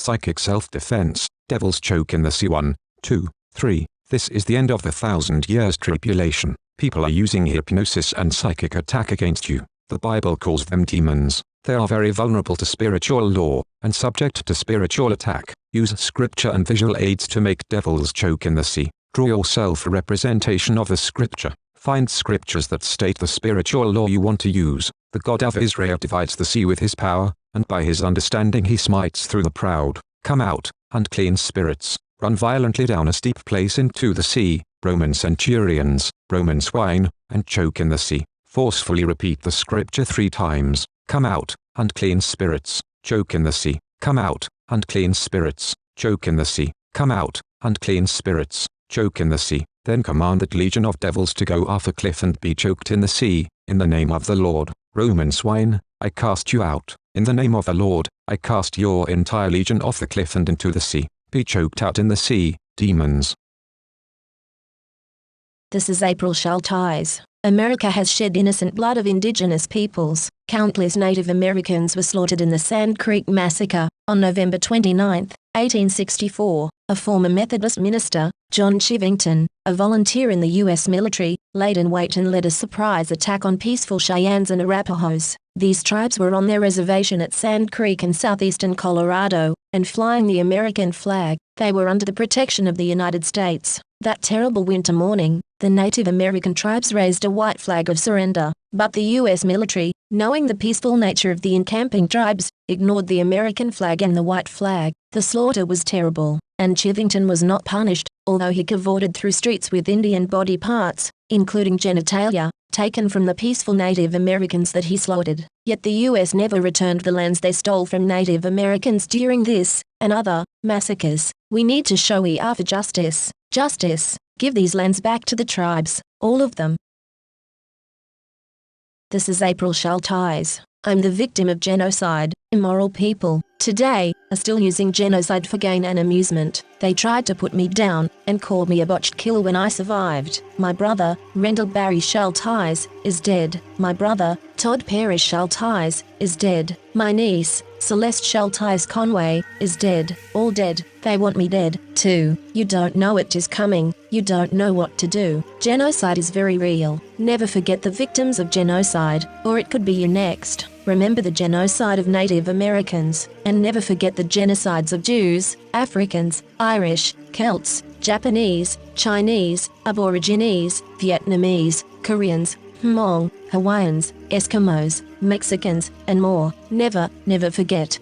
psychic self-defense. Devil's choke in the sea. 1, 2, 3. This is the end of the 1,000 years tribulation. People are using hypnosis and psychic attack against you. The Bible calls them demons. They are very vulnerable to spiritual law, and subject to spiritual attack. Use scripture and visual aids to make devil's choke in the sea. Draw yourself a representation of the scripture. Find scriptures that state the spiritual law you want to use. The God of Israel divides the sea with his power, and by his understanding he smites through the proud. Come out, unclean spirits, run violently down a steep place into the sea, Roman centurions, Roman swine, and choke in the sea. Forcefully repeat the scripture 3 times. Come out, unclean spirits, choke in the sea. Come out, unclean spirits, choke in the sea. Come out, unclean spirits, choke in the sea. Then command that legion of devils to go off a cliff and be choked in the sea, in the name of the Lord. Roman swine, I cast you out. In the name of the Lord, I cast your entire legion off the cliff and into the sea. Be choked out in the sea, demons. This is April Schulthies. America has shed innocent blood of indigenous peoples. Countless Native Americans were slaughtered in the Sand Creek Massacre. On November 29, 1864, a former Methodist minister, John Chivington, a volunteer in the U.S. military, laid in wait and led a surprise attack on peaceful Cheyennes and Arapahoes. These tribes were on their reservation at Sand Creek in southeastern Colorado, and flying the American flag. They were under the protection of the United States. That terrible winter morning, the Native American tribes raised a white flag of surrender, but the U.S. military, knowing the peaceful nature of the encamping tribes, ignored the American flag and the white flag. The slaughter was terrible, and Chivington was not punished, although he cavorted through streets with Indian body parts, including genitalia, taken from the peaceful Native Americans that he slaughtered. Yet the U.S. never returned the lands they stole from Native Americans during this, and other, massacres. We need to show we are for justice. Justice. Give these lands back to the tribes, all of them. This is April Schulthies. I'm the victim of genocide. Immoral people, today, are still using genocide for gain and amusement. They tried to put me down, and called me a botched killer when I survived. My brother, Rendell Barry Schulthies, is dead. My brother, Todd Perry Schulthies, is dead. My niece, Celeste Schulthies Conway, is dead. All dead. They want me dead, too. You don't know it is coming. You don't know what to do. Genocide is very real. Never forget the victims of genocide, or it could be you next. Remember the genocide of Native Americans, and never forget the genocides of Jews, Africans, Irish, Celts, Japanese, Chinese, Aborigines, Vietnamese, Koreans, Hmong, Hawaiians, Eskimos, Mexicans, and more. Never, never forget.